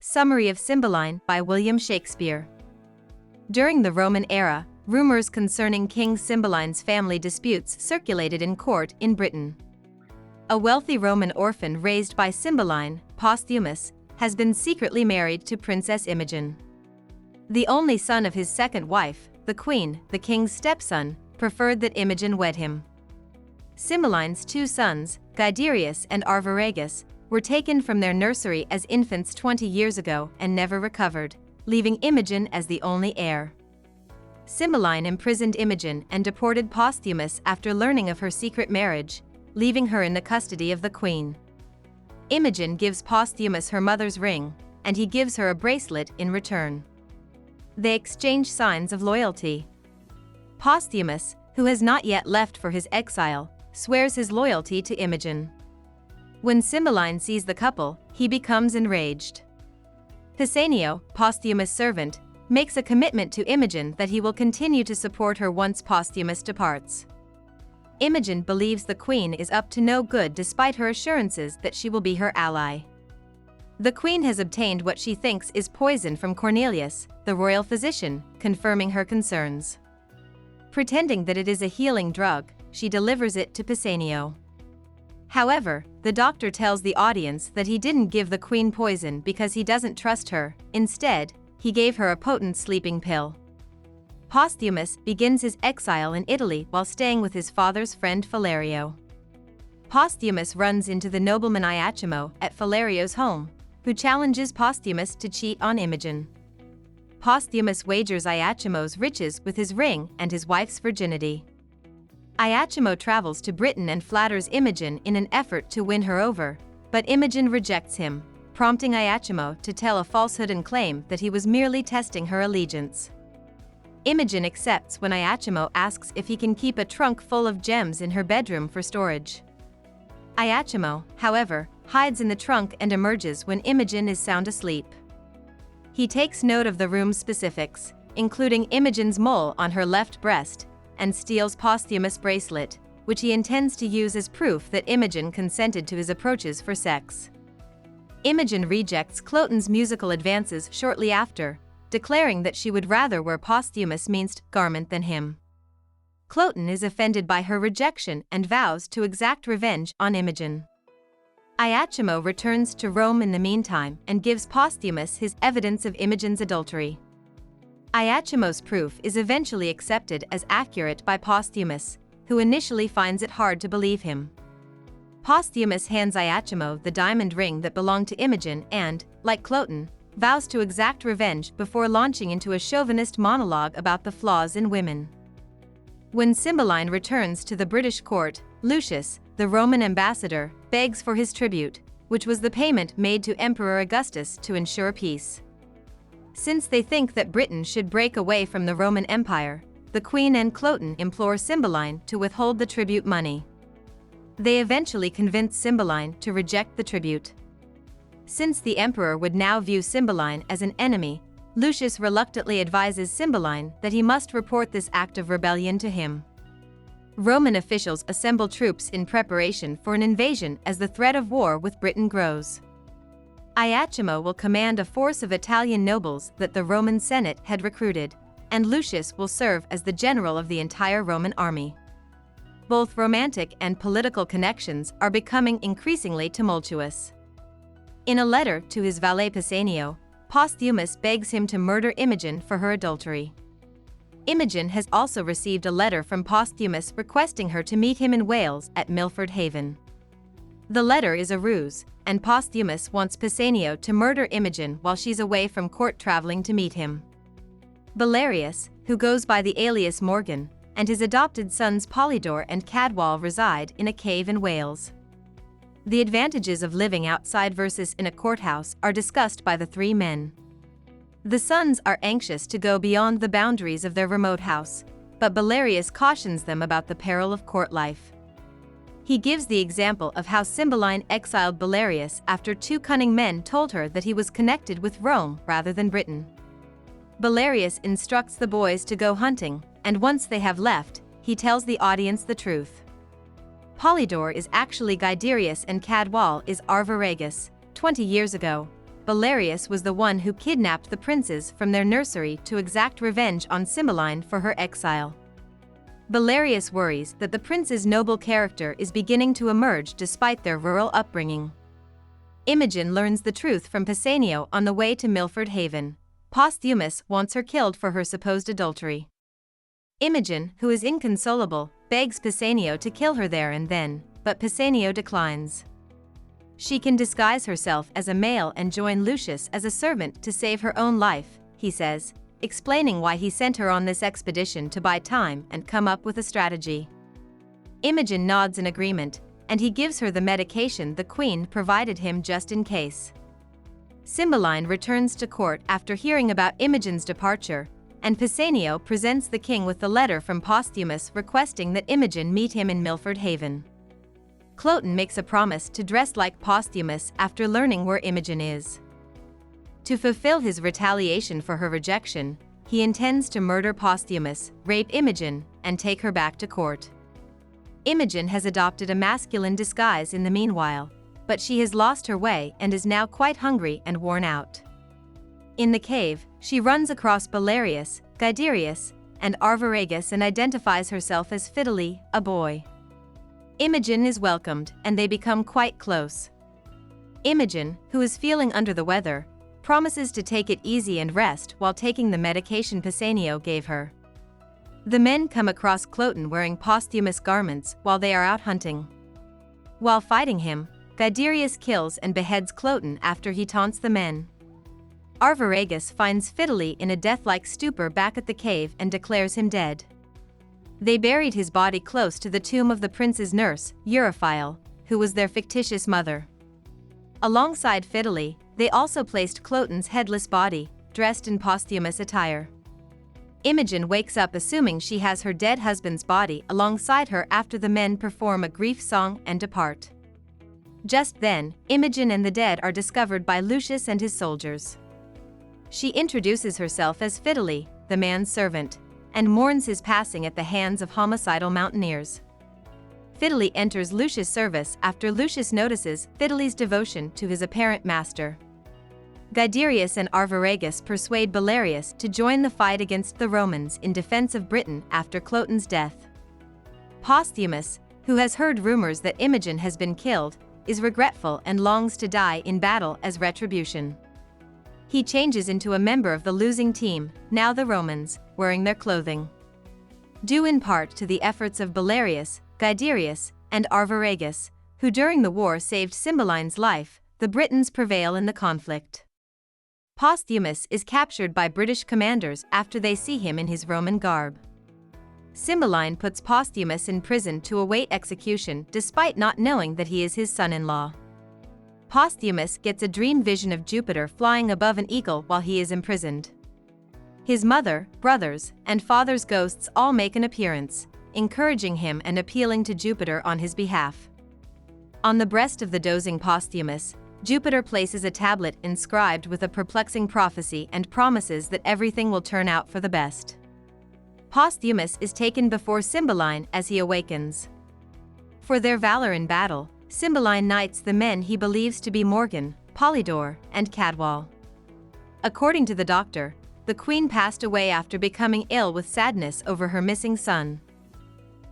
Summary of Cymbeline by William Shakespeare. During the Roman era, rumors concerning King Cymbeline's family disputes circulated in court in Britain. A wealthy Roman orphan raised by Cymbeline, Posthumus, has been secretly married to Princess Imogen. The only son of his second wife, the Queen, the king's stepson, preferred that Imogen wed him. Cymbeline's two sons, Guiderius and Arviragus, were taken from their nursery as infants 20 years ago and never recovered, leaving Imogen as the only heir. Cymbeline imprisoned Imogen and deported Posthumus after learning of her secret marriage, leaving her in the custody of the queen. Imogen gives Posthumus her mother's ring, and he gives her a bracelet in return. They exchange signs of loyalty. Posthumus, who has not yet left for his exile, swears his loyalty to Imogen. When Cymbeline sees the couple, he becomes enraged. Pisanio, Posthumus' servant, makes a commitment to Imogen that he will continue to support her once Posthumus departs. Imogen believes the queen is up to no good despite her assurances that she will be her ally. The queen has obtained what she thinks is poison from Cornelius, the royal physician, confirming her concerns. Pretending that it is a healing drug, she delivers it to Pisanio. However, the doctor tells the audience that he didn't give the queen poison because he doesn't trust her. Instead, he gave her a potent sleeping pill. Posthumus begins his exile in Italy while staying with his father's friend Philario. Posthumus runs into the nobleman Iachimo at Philario's home, who challenges Posthumus to cheat on Imogen. Posthumus wagers Iachimo's riches with his ring and his wife's virginity. Iachimo travels to Britain and flatters Imogen in an effort to win her over, but Imogen rejects him, prompting Iachimo to tell a falsehood and claim that he was merely testing her allegiance. Imogen accepts when Iachimo asks if he can keep a trunk full of gems in her bedroom for storage. Iachimo, however, hides in the trunk and emerges when Imogen is sound asleep. He takes note of the room's specifics, including Imogen's mole on her left breast, and steals Posthumus' bracelet, which he intends to use as proof that Imogen consented to his approaches for sex. Imogen rejects Cloten's musical advances shortly after, declaring that she would rather wear Posthumus' minced garment than him. Cloten is offended by her rejection and vows to exact revenge on Imogen. Iachimo returns to Rome in the meantime and gives Posthumus his evidence of Imogen's adultery. Iachimo's proof is eventually accepted as accurate by Posthumus, who initially finds it hard to believe him. Posthumus hands Iachimo the diamond ring that belonged to Imogen and, like Cloten, vows to exact revenge before launching into a chauvinist monologue about the flaws in women. When Cymbeline returns to the British court, Lucius, the Roman ambassador, begs for his tribute, which was the payment made to Emperor Augustus to ensure peace. Since they think that Britain should break away from the Roman Empire, the Queen and Cloten implore Cymbeline to withhold the tribute money. They eventually convince Cymbeline to reject the tribute. Since the emperor would now view Cymbeline as an enemy, Lucius reluctantly advises Cymbeline that he must report this act of rebellion to him. Roman officials assemble troops in preparation for an invasion as the threat of war with Britain grows. Iachimo will command a force of Italian nobles that the Roman Senate had recruited, and Lucius will serve as the general of the entire Roman army. Both romantic and political connections are becoming increasingly tumultuous. In a letter to his valet Pisanio, Posthumus begs him to murder Imogen for her adultery. Imogen has also received a letter from Posthumus requesting her to meet him in Wales at Milford Haven. The letter is a ruse, and Posthumus wants Pisanio to murder Imogen while she's away from court traveling to meet him. Belarius, who goes by the alias Morgan, and his adopted sons Polydore and Cadwal reside in a cave in Wales. The advantages of living outside versus in a courthouse are discussed by the three men. The sons are anxious to go beyond the boundaries of their remote house, but Belarius cautions them about the peril of court life. He gives the example of how Cymbeline exiled Belarius after two cunning men told her that he was connected with Rome rather than Britain. Belarius instructs the boys to go hunting, and once they have left, he tells the audience the truth. Polydore is actually Guiderius and Cadwal is Arviragus, 20 years ago, Belarius was the one who kidnapped the princes from their nursery to exact revenge on Cymbeline for her exile. Belarius worries that the prince's noble character is beginning to emerge despite their rural upbringing. Imogen learns the truth from Pisanio on the way to Milford Haven. Posthumus wants her killed for her supposed adultery. Imogen, who is inconsolable, begs Pisanio to kill her there and then, but Pisanio declines. She can disguise herself as a male and join Lucius as a servant to save her own life, he says, explaining why he sent her on this expedition to buy time and come up with a strategy. Imogen nods in agreement, and he gives her the medication the queen provided him just in case. Cymbeline returns to court after hearing about Imogen's departure, and Pisanio presents the king with the letter from Posthumus requesting that Imogen meet him in Milford Haven. Cloten makes a promise to dress like Posthumus after learning where Imogen is. To fulfill his retaliation for her rejection, he intends to murder Posthumus, rape Imogen, and take her back to court. Imogen has adopted a masculine disguise in the meanwhile, but she has lost her way and is now quite hungry and worn out. In the cave, she runs across Belarius, Guiderius, and Arviragus and identifies herself as Fideli, a boy. Imogen is welcomed, and they become quite close. Imogen, who is feeling under the weather, promises to take it easy and rest while taking the medication Pisanio gave her. The men come across Cloten wearing Posthumus garments while they are out hunting. While fighting him, Guiderius kills and beheads Cloten after he taunts the men. Arviragus finds Fideli in a death-like stupor back at the cave and declares him dead. They buried his body close to the tomb of the prince's nurse, Euryphile, who was their fictitious mother. Alongside Fideli, they also placed Cloten's headless body, dressed in Posthumus attire. Imogen wakes up assuming she has her dead husband's body alongside her after the men perform a grief song and depart. Just then, Imogen and the dead are discovered by Lucius and his soldiers. She introduces herself as Fideli, the man's servant, and mourns his passing at the hands of homicidal mountaineers. Fideli enters Lucius' service after Lucius notices Fideli's devotion to his apparent master. Guiderius and Arviragus persuade Belarius to join the fight against the Romans in defense of Britain after Cloten's death. Posthumus, who has heard rumors that Imogen has been killed, is regretful and longs to die in battle as retribution. He changes into a member of the losing team, now the Romans, wearing their clothing. Due in part to the efforts of Belarius, Guiderius, and Arviragus, who during the war saved Cymbeline's life, the Britons prevail in the conflict. Posthumus is captured by British commanders after they see him in his Roman garb. Cymbeline puts Posthumus in prison to await execution despite not knowing that he is his son-in-law. Posthumus gets a dream vision of Jupiter flying above an eagle while he is imprisoned. His mother, brothers, and father's ghosts all make an appearance, encouraging him and appealing to Jupiter on his behalf. On the breast of the dozing Posthumus, Jupiter places a tablet inscribed with a perplexing prophecy and promises that everything will turn out for the best. Posthumus is taken before Cymbeline as he awakens. For their valor in battle, Cymbeline knights the men he believes to be Morgan, Polydore, and Cadwal. According to the doctor, the queen passed away after becoming ill with sadness over her missing son.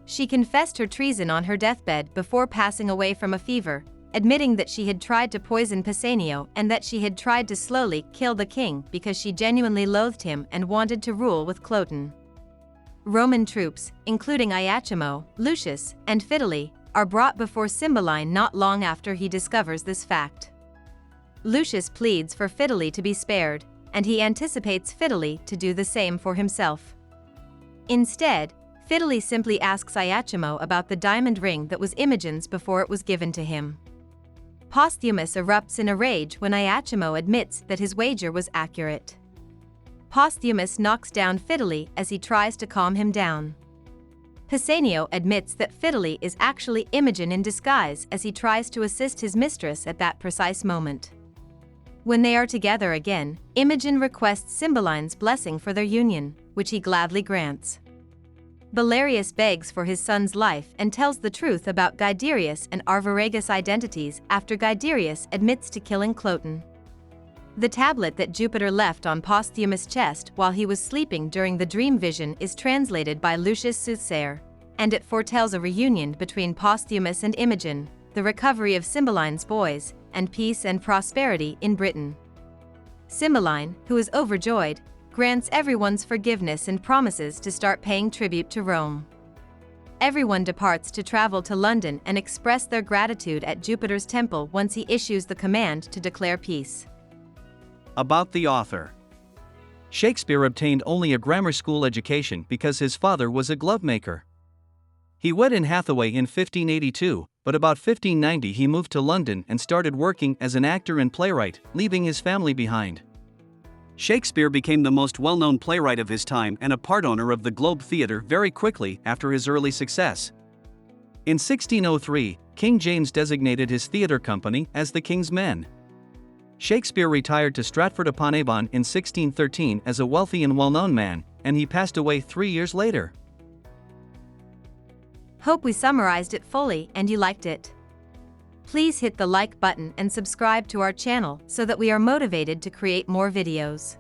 She confessed her treason on her deathbed before passing away from a fever, admitting that she had tried to poison Pisanio and that she had tried to slowly kill the king because she genuinely loathed him and wanted to rule with Cloten. Roman troops, including Iachimo, Lucius, and Fideli, are brought before Cymbeline not long after he discovers this fact. Lucius pleads for Fideli to be spared, and he anticipates Fideli to do the same for himself. Instead, Fideli simply asks Iachimo about the diamond ring that was Imogen's before it was given to him. Posthumus erupts in a rage when Iachimo admits that his wager was accurate. Posthumus knocks down Fideli as he tries to calm him down. Pisanio admits that Fideli is actually Imogen in disguise as he tries to assist his mistress at that precise moment. When they are together again, Imogen requests Cymbeline's blessing for their union, which he gladly grants. Belarius begs for his son's life and tells the truth about Guiderius and Arviragus' identities after Guiderius admits to killing Cloten. The tablet that Jupiter left on Posthumus' chest while he was sleeping during the dream vision is translated by Lucius Soothsayer, and it foretells a reunion between Posthumus and Imogen, the recovery of Cymbeline's boys, and peace and prosperity in Britain. Cymbeline, who is overjoyed, grants everyone's forgiveness and promises to start paying tribute to Rome. Everyone departs to travel to London and express their gratitude at Jupiter's temple once he issues the command to declare peace. About the author. Shakespeare obtained only a grammar school education because his father was a glovemaker. He wed Anne Hathaway in 1582, but about 1590 he moved to London and started working as an actor and playwright, leaving his family behind. Shakespeare became the most well-known playwright of his time and a part owner of the Globe Theatre very quickly after his early success. In 1603, King James designated his theatre company as the King's Men. Shakespeare retired to Stratford-upon-Avon in 1613 as a wealthy and well-known man, and he passed away 3 years later. Hope we summarized it fully and you liked it. Please hit the like button and subscribe to our channel so that we are motivated to create more videos.